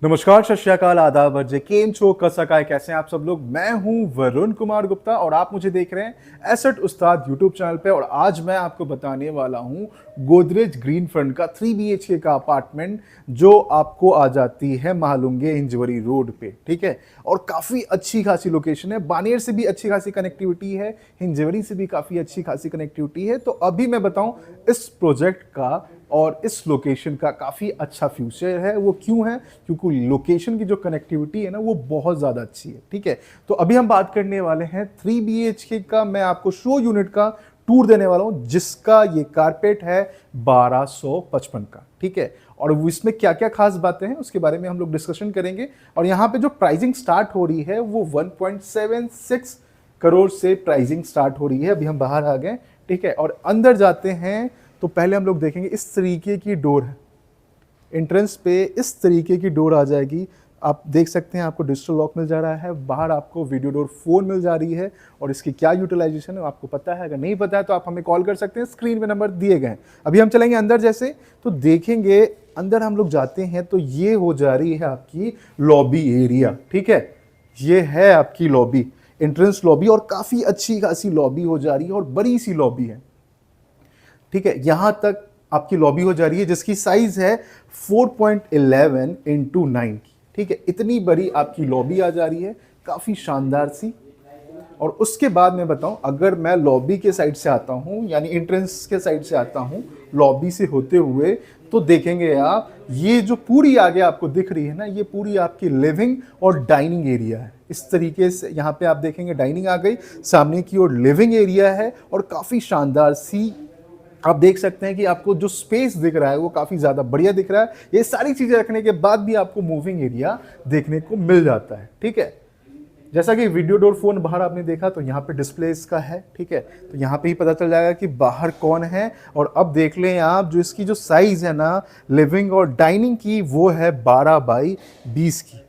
नमस्कार, सत श्री अकाल, आदाब, अर्जे केम छो, कसकाय, कैसे हैं आप सब लोग। मैं हूं वरुण कुमार गुप्ता और आप मुझे देख रहे हैं एसेट उस्ताद यूट्यूब चैनल पे। और आज मैं आपको बताने वाला हूं गोदरेज ग्रीन फ्रंट का 3 BHK का अपार्टमेंट जो आपको आ जाती है महालुंगे हिंजवरी रोड पे, ठीक है। और काफ़ी अच्छी खासी लोकेशन है, बानेर से भी अच्छी खासी कनेक्टिविटी है, हिंजवरी से भी काफ़ी अच्छी खासी कनेक्टिविटी है। तो अभी मैं बताऊं इस प्रोजेक्ट का और इस लोकेशन का काफ़ी अच्छा फ्यूचर है। वो क्यों है? क्योंकि लोकेशन की जो कनेक्टिविटी है ना वो बहुत ज़्यादा अच्छी है, ठीक है। तो अभी हम बात करने वाले हैं 3 BHK का। मैं आपको शो यूनिट का टूर देने वाला हूं जिसका ये कारपेट है 1255 का, ठीक है। और इसमें क्या क्या खास बातें हैं उसके बारे में हम लोग डिस्कशन करेंगे। और यहाँ पे जो प्राइसिंग स्टार्ट हो रही है वो 1.76 करोड़ से प्राइसिंग स्टार्ट हो रही है। अभी हम बाहर आ गए, ठीक है। और अंदर जाते हैं तो पहले हम लोग देखेंगे इस तरीके की डोर है। एंट्रेंस पे इस तरीके की डोर आ जाएगी। आप देख सकते हैं आपको डिजिटल लॉक मिल जा रहा है, बाहर आपको वीडियो डोर 4 मिल जा रही है। और इसकी क्या यूटिलाइजेशन है आपको पता है, अगर नहीं पता है तो आप हमें कॉल कर सकते हैं, स्क्रीन पे नंबर दिए गए हैं। अभी हम चलेंगे अंदर, जैसे तो देखेंगे अंदर हम लोग जाते हैं तो ये हो जा रही है आपकी लॉबी एरिया, ठीक है। ये है आपकी लॉबी, एंट्रेंस लॉबी, और काफ़ी अच्छी खासी लॉबी हो जा रही है और बड़ी सी लॉबी है, ठीक है। यहां तक आपकी लॉबी हो जा रही है जिसकी साइज है 4.11 इंटू 9 की, ठीक है। इतनी बड़ी आपकी लॉबी आ जा रही है, काफी शानदार सी। और उसके बाद मैं बताऊं, अगर मैं लॉबी के साइड से आता हूं, यानी एंट्रेंस के साइड से आता हूं लॉबी से होते हुए, तो देखेंगे आप ये जो पूरी आगे आपको दिख रही है ना, ये पूरी आपकी लिविंग और डाइनिंग एरिया है। इस तरीके से यहाँ पे आप देखेंगे डाइनिंग आ गई, सामने की ओर लिविंग एरिया है और काफी शानदार सी आप देख सकते हैं कि आपको जो स्पेस दिख रहा है वो काफ़ी ज़्यादा बढ़िया दिख रहा है। ये सारी चीज़ें रखने के बाद भी आपको मूविंग एरिया देखने को मिल जाता है, ठीक है। जैसा कि वीडियो डोर फोन बाहर आपने देखा तो यहाँ पे डिस्प्ले इसका है, ठीक है। तो यहाँ पे ही पता चल जाएगा कि बाहर कौन है। और अब देख लें आप, जो इसकी जो साइज़ है ना लिविंग और डाइनिंग की, वो है 12x20 की।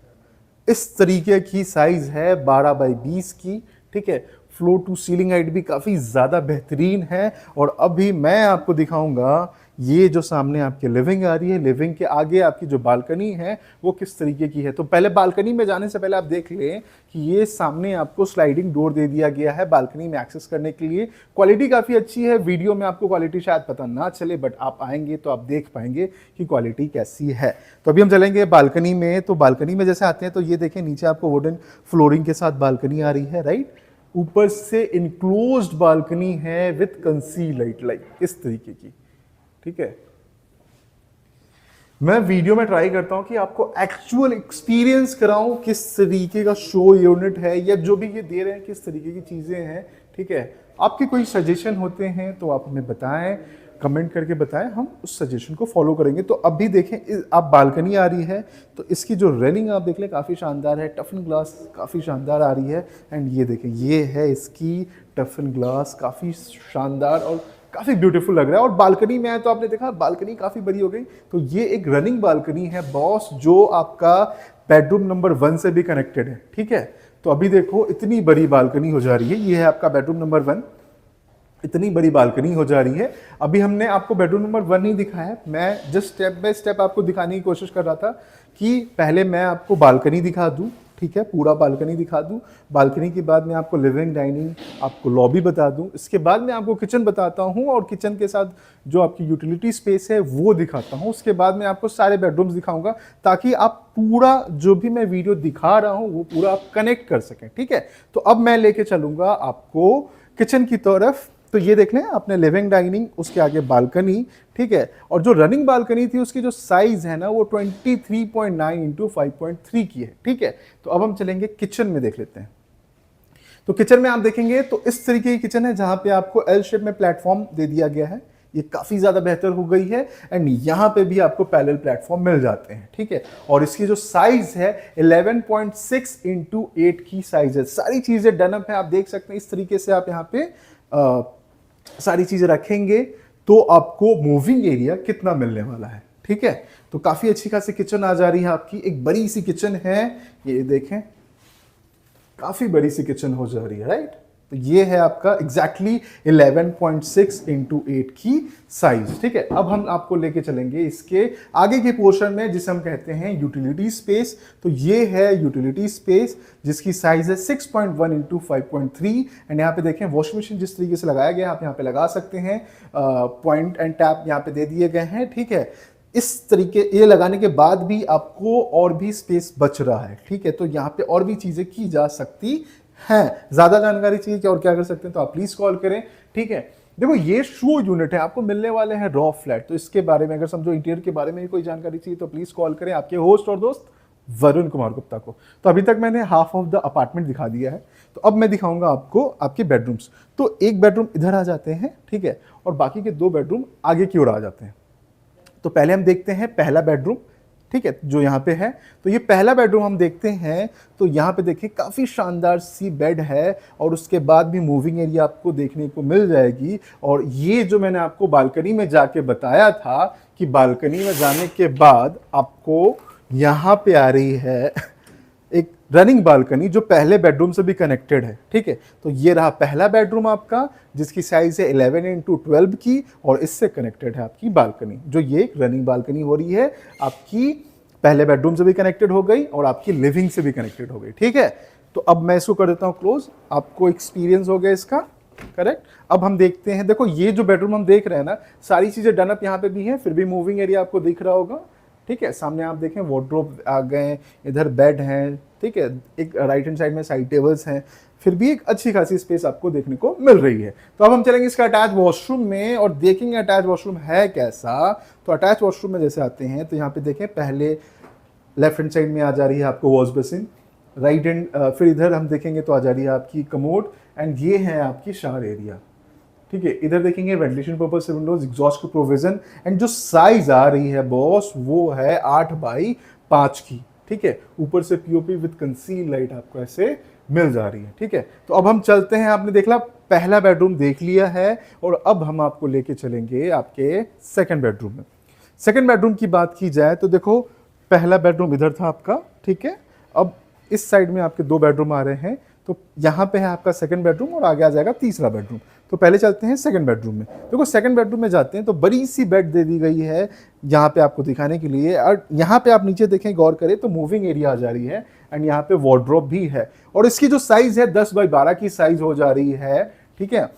इस तरीके की साइज है 12x20 की, ठीक है। फ्लोर टू सीलिंग हाइट भी काफ़ी ज़्यादा बेहतरीन है। और अभी मैं आपको दिखाऊंगा ये जो सामने आपके लिविंग आ रही है, लिविंग के आगे आपकी जो बालकनी है वो किस तरीके की है। तो पहले बालकनी में जाने से पहले आप देख लें कि ये सामने आपको स्लाइडिंग डोर दे दिया गया है बालकनी में एक्सेस करने के लिए। क्वालिटी काफ़ी अच्छी है, वीडियो में आपको क्वालिटी शायद पता ना चले, बट आप आएंगे तो आप देख पाएंगे कि क्वालिटी कैसी है। तो अभी हम चलेंगे बालकनी में। तो बालकनी में जैसे आते हैं तो ये देखें, नीचे आपको वुडन फ्लोरिंग के साथ बालकनी आ रही है, राइट। ऊपर से इनक्लोज्ड बालकनी है विथ कंसील्ड लाइट, इस तरीके की, ठीक है। मैं वीडियो में ट्राई करता हूं कि आपको एक्चुअल एक्सपीरियंस कराऊं किस तरीके का शो यूनिट है, या जो भी ये दे रहे हैं किस तरीके की चीजें हैं, ठीक है। आपके कोई सजेशन होते हैं तो आप हमें बताएं, कमेंट करके बताएं, हम उस सजेशन को फॉलो करेंगे। तो अब भी देखें, आप बालकनी आ रही है तो इसकी जो रेलिंग आप देख लें काफ़ी शानदार है, टफन ग्लास काफ़ी शानदार आ रही है। एंड ये देखें, ये है इसकी टफन ग्लास, काफ़ी शानदार और काफ़ी ब्यूटीफुल लग रहा है। और बालकनी में आए तो आपने देखा बालकनी काफ़ी बड़ी हो गई। तो ये एक रनिंग बालकनी है बॉस, जो आपका बेडरूम नंबर 1 से भी कनेक्टेड है, ठीक है। तो अभी देखो इतनी बड़ी बालकनी हो जा रही है, ये है आपका बेडरूम नंबर 1, इतनी बड़ी बालकनी हो जा रही है। अभी हमने आपको बेडरूम नंबर 1 नहीं दिखाया है, मैं जस्ट स्टेप बाय स्टेप आपको दिखाने की कोशिश कर रहा था कि पहले मैं आपको बालकनी दिखा दूं, ठीक है, पूरा बालकनी दिखा दूं। बालकनी के बाद मैं आपको लिविंग, डाइनिंग, आपको लॉबी बता दूं। इसके बाद मैं आपको किचन बताता हूं और किचन के साथ जो आपकी यूटिलिटी स्पेस है वो दिखाता हूं। उसके बाद मैं आपको सारे बेडरूम्स दिखाऊंगा ताकि आप पूरा जो भी मैं वीडियो दिखा रहा हूं वो पूरा आप कनेक्ट कर सकें, ठीक है। तो अब मैं लेके चलूंगा आपको किचन की तरफ। तो ये देख लें, आपने लिविंग, डाइनिंग, उसके आगे बालकनी, ठीक है। और जो रनिंग बालकनी थी उसकी जो साइज है ना वो 23.9 इंटू 5.3 की है, ठीक है। तो अब हम चलेंगे किचन में, देख लेते हैं। तो किचन में आप देखेंगे तो इस तरीके की किचन है जहां पे आपको एल शेप में प्लेटफॉर्म दे दिया गया है। ये काफी ज्यादा बेहतर हो गई है। एंड यहां पे भी आपको पैरेलल प्लेटफॉर्म मिल जाते हैं, ठीक है। और इसकी जो साइज है 11.6 इंटू 8 की साइज है। सारी चीजें डनअप है, आप देख सकते हैं। इस तरीके से आप यहाँ पे सारी चीजें रखेंगे तो आपको मूविंग एरिया कितना मिलने वाला है, ठीक है। तो काफी अच्छी खासी किचन आ जा रही है आपकी, एक बड़ी सी किचन है, ये देखें काफी बड़ी सी किचन हो जा रही है, राइट। तो ये है आपका एग्जैक्टली 11.6 इंटू 8 की साइज। ठीक है, अब हम आपको लेके चलेंगे इसके आगे के पोर्शन में जिसे हम कहते हैं यूटिलिटी स्पेस। तो ये है यूटिलिटी स्पेस जिसकी साइज है 6.1 इंटू 5.3। एंड यहाँ पे देखें वॉशिंग मशीन जिस तरीके से लगाया गया आप यहाँ पे लगा सकते हैं, पॉइंट एंड टैप यहाँ पे दे दिए गए हैं। ठीक है, इस तरीके ये लगाने के बाद भी आपको और भी स्पेस बच रहा है। ठीक है, तो यहाँ पे और भी चीजें की जा सकती हैं। ज्यादा जानकारी चाहिए कि और क्या कर सकते हैं तो आप प्लीज कॉल करें। ठीक है, देखो ये शो यूनिट है, आपको मिलने वाले हैं रॉ फ्लैट। तो इसके बारे में अगर समझो इंटीरियर के बारे में कोई जानकारी चाहिए तो प्लीज कॉल करें आपके होस्ट और दोस्त वरुण कुमार गुप्ता को। तो अभी तक मैंने हाफ ऑफ द अपार्टमेंट दिखा दिया है, तो अब मैं दिखाऊंगा आपको आपके बेडरूम्स। तो एक बेडरूम इधर आ जाते हैं, ठीक है, और बाकी के 2 बेडरूम आगे की ओर आ जाते हैं। तो पहले हम देखते हैं पहला बेडरूम, ठीक है, जो यहाँ पे है। तो ये पहला बेडरूम हम देखते हैं, तो यहाँ पे देखिए काफ़ी शानदार सी बेड है और उसके बाद भी मूविंग एरिया आपको देखने को मिल जाएगी। और ये जो मैंने आपको बालकनी में जाके बताया था कि बालकनी में जाने के बाद आपको यहाँ पे आ रही है एक रनिंग बालकनी जो पहले बेडरूम से भी कनेक्टेड है। ठीक है, तो ये रहा पहला बेडरूम आपका जिसकी साइज है 11 इंटू 12 की और इससे कनेक्टेड है आपकी बालकनी, जो ये एक रनिंग बालकनी हो रही है आपकी, पहले बेडरूम से भी कनेक्टेड हो गई और आपकी लिविंग से भी कनेक्टेड हो गई। ठीक है, तो अब मैं इसको कर देता हूँ क्लोज, आपको एक्सपीरियंस हो गया इसका, करेक्ट। अब हम देखते हैं, देखो ये जो बेडरूम हम देख रहे हैं ना, सारी चीजें डन अप यहाँ पे भी है, फिर भी मूविंग एरिया आपको दिख रहा होगा। ठीक है, सामने आप देखें वार्डरोब आ गए, इधर बेड हैं, ठीक है, एक राइट हैंड साइड में साइड टेबल्स हैं, फिर भी एक अच्छी खासी स्पेस आपको देखने को मिल रही है। तो अब हम चलेंगे इसका अटैच वॉशरूम में और देखेंगे अटैच वॉशरूम है कैसा। तो अटैच वॉशरूम में जैसे आते हैं तो यहाँ पे देखें पहले लेफ्ट हैंड साइड में आ जा रही है आपको वॉश बेसिन, राइट हैंड फिर इधर हम देखेंगे तो आ जा रही है आपकी कमोड, एंड ये है आपकी शावर एरिया। ठीक है, इधर देखेंगे वेंटिलेशन पर्पज से विंडोज, एग्जॉस्ट को प्रोविजन, एंड जो साइज आ रही है बॉस वो है 8x5 की। ठीक है, ऊपर से पीओपी विद कंसील लाइट आपको ऐसे मिल जा रही है। ठीक है, तो अब हम चलते हैं, आपने देख ला पहला बेडरूम देख लिया है और अब हम आपको लेके चलेंगे आपके सेकंड बेडरूम में। सेकंड बेडरूम की बात की जाए तो देखो पहला बेडरूम इधर था आपका, ठीक है, अब इस साइड में आपके 2 बेडरूम आ रहे हैं, तो यहाँ पे है आपका सेकंड बेडरूम और आगे आ जाएगा तीसरा बेडरूम। तो पहले चलते हैं सेकंड बेडरूम में। देखो सेकंड बेडरूम में जाते हैं तो बड़ी सी बेड दे दी गई है यहाँ पे आपको दिखाने के लिए, और यहाँ पे आप नीचे देखें गौर करें तो मूविंग एरिया आ जा रही है एंड यहाँ पे वार्डरोब भी है, और इसकी जो साइज है 10x12 की साइज हो जा रही है। ठीक है,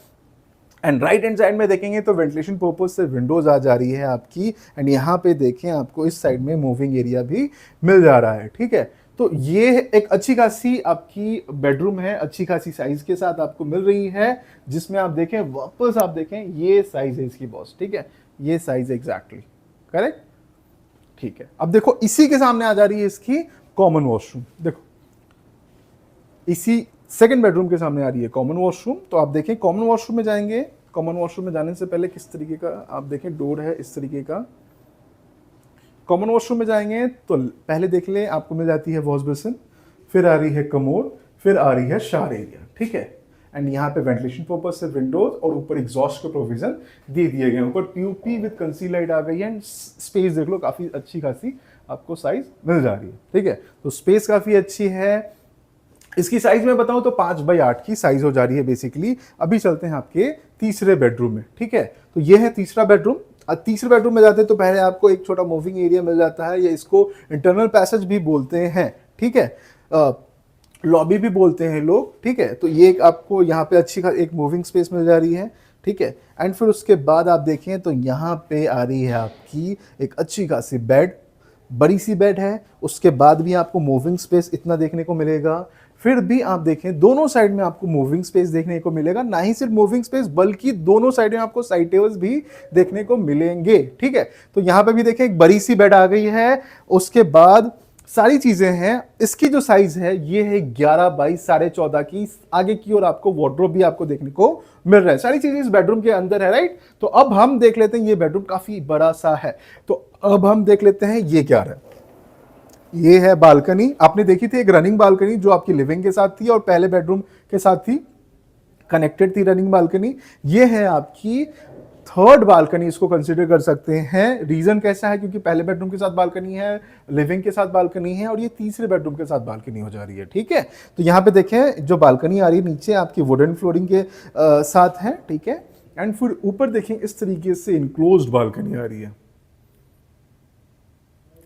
एंड राइट हैंड साइड में देखेंगे तो वेंटिलेशन पर्पज से विंडोज आ जा रही है आपकी, एंड यहाँ पे देखें आपको इस साइड में मूविंग एरिया भी मिल जा रहा है। ठीक है, तो ये एक अच्छी खासी आपकी बेडरूम है, अच्छी खासी साइज के साथ आपको मिल रही है, जिसमें आप देखें वापस आप देखें ये साइज है इसकी बॉस। ठीक है, ये साइज एग्जैक्टली करेक्ट। ठीक है, अब देखो इसी के सामने आ जा रही है इसकी कॉमन वॉशरूम। देखो इसी सेकंड बेडरूम के सामने आ रही है कॉमन वॉशरूम। तो आप देखें कॉमन वॉशरूम में जाएंगे, कॉमन वॉशरूम में जाने से पहले किस तरीके का आप देखें डोर है इस तरीके का। कॉमन वॉशरूम में जाएंगे तो पहले देख लें आपको मिल जाती है वॉश बेसिन, फिर आ रही है कमोड, फिर आ रही है शावर एरिया। ठीक है, एंड यहाँ पे वेंटिलेशन पर्पज से विंडोज और ऊपर एग्जॉस्ट के प्रोविजन दे दिए गए, ऊपर पीओपी विद कंसील लाइट आ गई है, एंड स्पेस देख लो काफी अच्छी खासी आपको साइज मिल जा रही है। ठीक है, तो स्पेस काफी अच्छी है। इसकी साइज में बताऊं तो 5x8 की साइज हो जा रही है बेसिकली। अभी चलते हैं आपके तीसरे बेडरूम में। ठीक है, तो ये है तीसरा बेडरूम। तीसरे बेडरूम में जाते हैं तो पहले आपको एक छोटा मूविंग एरिया मिल जाता है, या इसको इंटरनल पैसेज भी बोलते हैं। ठीक है, लॉबी भी बोलते हैं लोग। ठीक है, तो ये आपको यहाँ पे अच्छी एक मूविंग स्पेस मिल जा रही है। ठीक है, एंड फिर उसके बाद आप देखें तो यहाँ पे आ रही है आपकी एक अच्छी खासी बेड, बड़ी सी बेड है। उसके बाद भी आपको मूविंग स्पेस इतना देखने को मिलेगा। फिर भी आप देखें दोनों साइड में आपको मूविंग स्पेस देखने को मिलेगा, ना ही सिर्फ मूविंग स्पेस बल्कि दोनों साइड में आपको साइड टेबल्स भी देखने को मिलेंगे। ठीक है, तो यहाँ पे भी देखें एक बड़ी सी बेड आ गई है। उसके बाद सारी चीजें हैं। इसकी जो साइज है ये है 11x14.5 की। आगे की ओर आपको वार्डरोब भी आपको देखने को मिल रहा है। सारी चीजें इस बेडरूम के अंदर है, राइट। तो अब हम देख लेते हैं, ये बेडरूम काफी बड़ा सा है, तो अब हम देख लेते हैं ये क्या है। ये है बालकनी। आपने देखी थी एक रनिंग बालकनी जो आपकी लिविंग के साथ थी और पहले बेडरूम के साथ थी, कनेक्टेड थी रनिंग बालकनी। ये है आपकी थर्ड बालकनी इसको कंसिडर कर सकते हैं। रीजन कैसा है, क्योंकि पहले बेडरूम के साथ बालकनी है, लिविंग के साथ बालकनी है, और ये तीसरे बेडरूम के साथ बालकनी हो जा रही है। ठीक है, तो यहाँ पे देखें जो बालकनी आ रही है नीचे आपकी वुडन फ्लोरिंग के साथ है। ठीक है, एंड फिर ऊपर देखें इस तरीके से इनक्लोज्ड बालकनी आ रही है,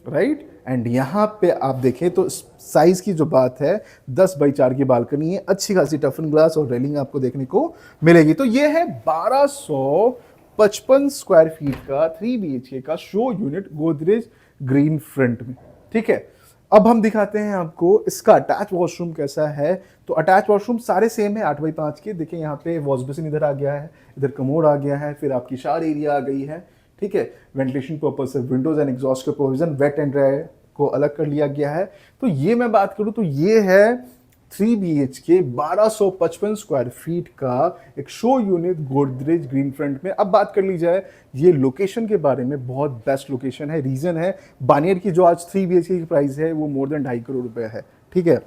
राइट। एंड यहाँ पे आप देखें तो साइज की जो बात है 10x4 की बालकनी है, अच्छी खासी टफन ग्लास और रेलिंग आपको देखने को मिलेगी। तो ये है 1255 स्क्वायर फीट का 3 BHK का show unit Godrej green front में। ठीक है, अब हम दिखाते हैं आपको इसका अटैच वॉशरूम कैसा है। तो अटैच वॉशरूम सारे सेम है 8x5 के। देखिए यहाँ पे वॉश बेसिन इधर आ गया है, इधर कमोड आ गया है, फिर आपकी शावर एरिया आ गई है। ठीक है, वेंटिलेशन पर्पज से विंडोज एंड एग्जॉस्ट के प्रोविजन, वेट एंड ड्राई को अलग कर लिया गया है। तो ये मैं बात करूं तो ये है 3 BHK 1255 स्क्वायर फीट का एक show unit Godrej green front में। अब बात कर ली जाए ये लोकेशन के बारे में, बहुत बेस्ट लोकेशन है। रीजन है बानियर की जो आज 3 BHK की प्राइस है वो मोर देन 2.5 करोड़ रुपए है। ठीक है,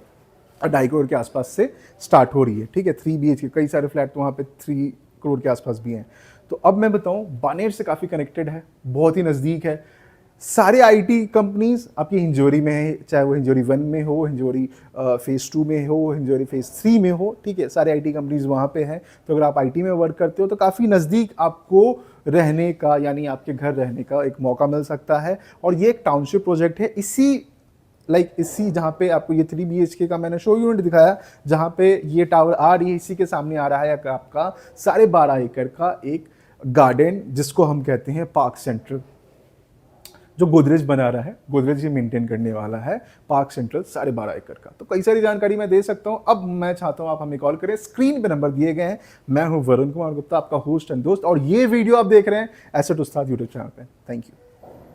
2.5 करोड़ के आसपास से स्टार्ट हो रही है। ठीक है, 3 BHK कई सारे फ्लैट तो वहाँ पे 3 करोड़ के आसपास भी हैं। तो अब मैं बताऊं बानेर से काफ़ी कनेक्टेड है, बहुत ही नज़दीक है। सारे आईटी कंपनीज आपकी हिंजोरी में है, चाहे वो हिंजोरी 1 में हो, हिंजोरी फेज़ 2 में हो, हिंजोरी फेज़ 3 में हो। ठीक है, सारे आईटी कंपनीज वहाँ पे हैं। तो अगर आप आईटी में वर्क करते हो तो काफ़ी नज़दीक आपको रहने का, यानी आपके घर रहने का एक मौका मिल सकता है। और ये एक टाउनशिप प्रोजेक्ट है, इसी जहाँ पे आपको ये 3 BHK का मैंने शो यूनिट दिखाया, जहाँ पे ये टावर आ रही है, इसी के सामने आ रहा है आपका 12.5 एकड़ का एक गार्डन, जिसको हम कहते हैं पार्क सेंट्रल, जो गोदरेज बना रहा है, गोदरेज ही मेंटेन करने वाला है पार्क सेंट्रल 12.5 एकड़ का। तो कई सारी जानकारी मैं दे सकता हूं। अब मैं चाहता हूं आप हमें कॉल करें, स्क्रीन पे नंबर दिए गए हैं। मैं हूं वरुण कुमार गुप्ता, आपका होस्ट एंड दोस्त, और ये वीडियो आप देख रहे हैं एसेट उस्ताद यूट्यूब चैनल पे। Thank you.